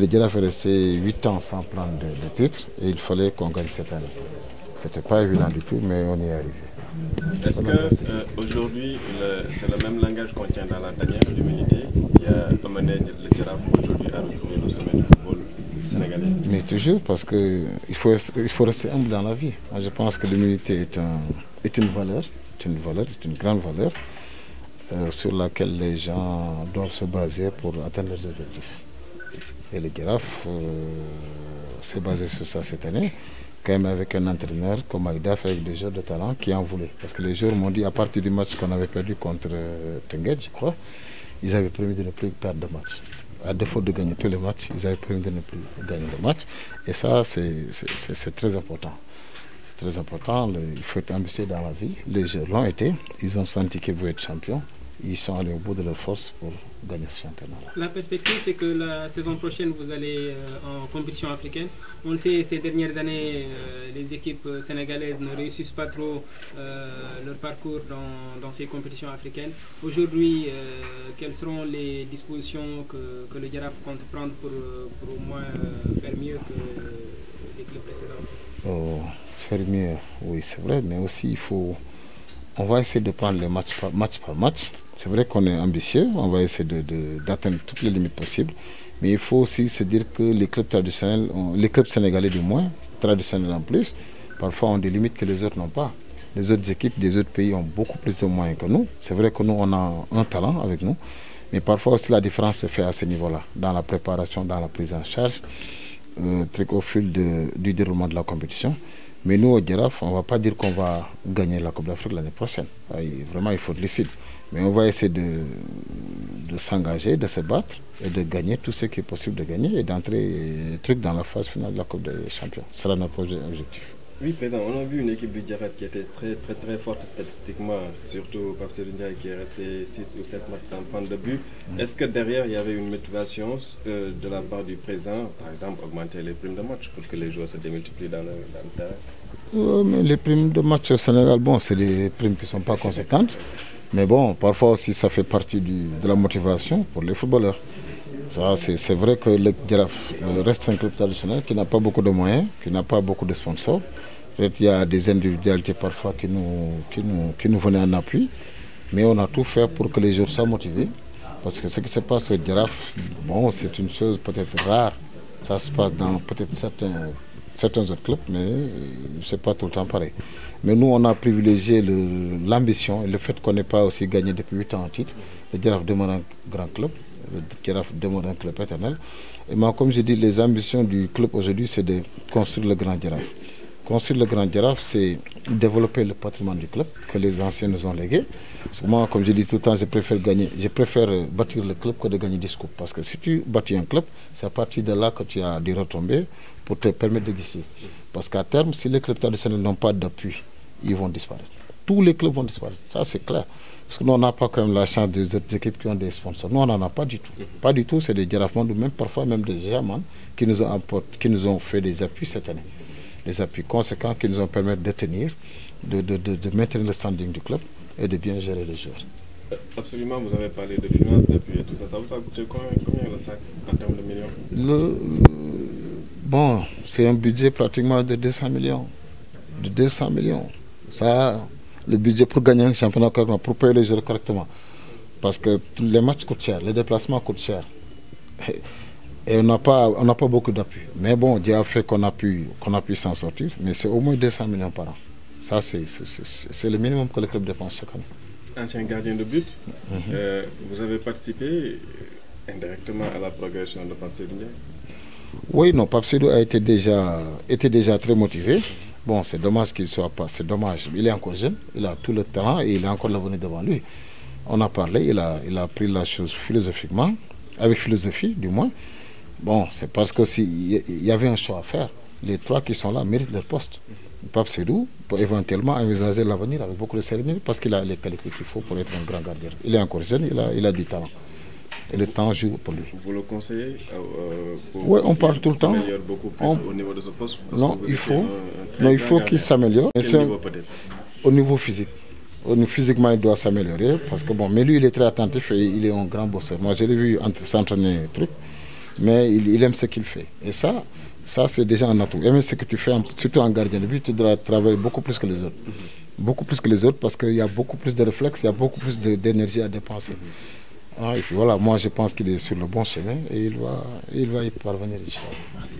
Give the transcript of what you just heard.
le Giraffe est resté 8 ans sans prendre de titre et il fallait qu'on gagne cette année. C'était pas évident du tout, mais on y est arrivé. Est-ce qu'aujourd'hui, c'est le même langage qu'on tient dans la tanière d'humilité qui a amené le Giraffe aujourd'hui à retrouver le sommet du football sénégalais? Mais toujours, parce qu'il faut rester humble dans la vie. Moi, je pense que l'humilité est une valeur, est une grande valeur sur laquelle les gens doivent se baser pour atteindre leurs objectifs. Et le Giraffe s'est basé sur ça cette année, quand même avec un entraîneur comme Aïdaf, avec des joueurs de talent qui en voulaient. Parce que les joueurs m'ont dit, à partir du match qu'on avait perdu contre Tenguet, je crois, ils avaient promis de ne plus perdre de match. À défaut de gagner tous les matchs, ils avaient promis de ne plus gagner de match. Et ça, c'est très important. C'est très important, il faut être ambitieux dans la vie. Les joueurs l'ont été, ils ont senti qu'ils voulaient être champions. Ils sont allés au bout de leur force pour gagner ce championnat-là. La perspective, c'est que la saison prochaine, vous allez en compétition africaine. On le sait, ces dernières années, les équipes sénégalaises ne réussissent pas trop leur parcours dans ces compétitions africaines. Aujourd'hui, quelles seront les dispositions que le Giraffe compte prendre pour au moins faire mieux que les clubs précédents? Faire mieux, oui, c'est vrai, mais aussi on va essayer de prendre les match par match. C'est vrai qu'on est ambitieux, on va essayer d'atteindre toutes les limites possibles. Mais il faut aussi se dire que les clubs traditionnels, les clubs sénégalais du moins, traditionnels en plus, parfois ont des limites que les autres n'ont pas. Les autres équipes des autres pays ont beaucoup plus de moyens que nous. C'est vrai que nous, on a un talent avec nous. Mais parfois aussi la différence se fait à ce niveau-là, dans la préparation, dans la prise en charge, au fil du déroulement de la compétition. Mais nous, au Giraffe, on ne va pas dire qu'on va gagner la Coupe d'Afrique l'année prochaine. Vraiment, il faut être lucide. Mais on va essayer de s'engager, de se battre et de gagner tout ce qui est possible de gagner et d'entrer dans la phase finale de la Coupe des Champions. Ce sera notre objectif. Oui, président, on a vu une équipe du Giraffe qui était très forte statistiquement, surtout Pape Seydou Ndiaye qui est resté 6 ou 7 matchs sans prendre de but. Est-ce que derrière, il y avait une motivation de la part du président, par exemple, augmenter les primes de match pour que les joueurs se démultiplient dans le terrain? Mais les primes de match au Sénégal, bon, c'est des primes qui ne sont pas conséquentes. Mais bon, parfois aussi, ça fait partie de la motivation pour les footballeurs. C'est vrai que le Giraffe reste un club traditionnel qui n'a pas beaucoup de moyens, qui n'a pas beaucoup de sponsors. Il y a des individualités parfois qui nous venaient en appui. Mais on a tout fait pour que les joueurs soient motivés. Parce que ce qui se passe au Giraffe, bon, c'est une chose peut-être rare. Ça se passe dans peut-être certains autres clubs, mais ce n'est pas tout le temps pareil. Mais nous, on a privilégié l'ambition et le fait qu'on n'ait pas aussi gagné depuis 8 ans en titre. Le Giraffe demande un grand club, le Giraffe demande un club éternel. Et moi, comme je dis, les ambitions du club aujourd'hui, c'est de construire le grand Giraffe. Construire le grand Giraffe, c'est développer le patrimoine du club que les anciens nous ont légué. Moi, comme je dis tout le temps, je préfère bâtir le club que de gagner des coupes. Parce que si tu bâtis un club, c'est à partir de là que tu as des retombées pour te permettre d'exister. Parce qu'à terme, si les clubs traditionnels n'ont pas d'appui, ils vont disparaître. Tous les clubs vont disparaître. Ça, c'est clair. Parce que nous, on n'a pas quand même la chance des autres équipes qui ont des sponsors. Nous, on n'en a pas du tout. Pas du tout, c'est des Giraffe Monde, même parfois même des Germains qui nous ont fait des appuis cette année. Des appuis conséquents qui nous ont permis de tenir, de maintenir le standing du club et de bien gérer les joueurs. Absolument, vous avez parlé de finances, d'appui et tout ça. Ça vous a coûté combien le sac en termes de millions? Bon, c'est un budget pratiquement de 200 millions. De 200 millions. Ça, le budget pour gagner un championnat correctement, pour payer les joueurs correctement. Parce que tous les matchs coûtent cher, les déplacements coûtent cher. Et on n'a pas beaucoup d'appui. Mais bon, Dieu a fait qu'on a pu s'en sortir. Mais c'est au moins 200 millions par an. Ça, c'est le minimum que le club dépense chaque année. Ancien gardien de but, vous avez participé indirectement à la progression de Pape Seydou Ndiaye? Oui, non, Pape Seydou était déjà très motivé. Bon, c'est dommage qu'il ne soit pas. C'est dommage. Il est encore jeune, il a tout le talent et il a encore l'avenir devant lui. On a parlé, il a pris la chose philosophiquement, avec philosophie du moins. Bon, c'est parce qu'il y avait un choix à faire. Les 3 qui sont là méritent leur poste. Pape Seydou peut éventuellement envisager l'avenir avec beaucoup de sérénité parce qu'il a les qualités qu'il faut pour être un grand gardien. Il est encore jeune, il a du talent. Et le temps joue pour lui. Vous le conseillez Oui, on parle tout le temps. Beaucoup plus au niveau de ce poste? Non, il faut qu'il s'améliore. Quel niveau peut-être? Au niveau physique. Physiquement, il doit s'améliorer parce que bon, mais lui, il est très attentif et il est un grand bosseur. Moi, je l'ai vu s'entraîner truc. mais il aime ce qu'il fait. Et ça c'est déjà un atout. Aimer ce que tu fais, surtout en gardien de but, tu dois travailler beaucoup plus que les autres. Beaucoup plus que les autres parce qu'il y a beaucoup plus de réflexes, il y a beaucoup plus d'énergie à dépenser. Et puis voilà, moi je pense qu'il est sur le bon chemin et il va y parvenir. Merci.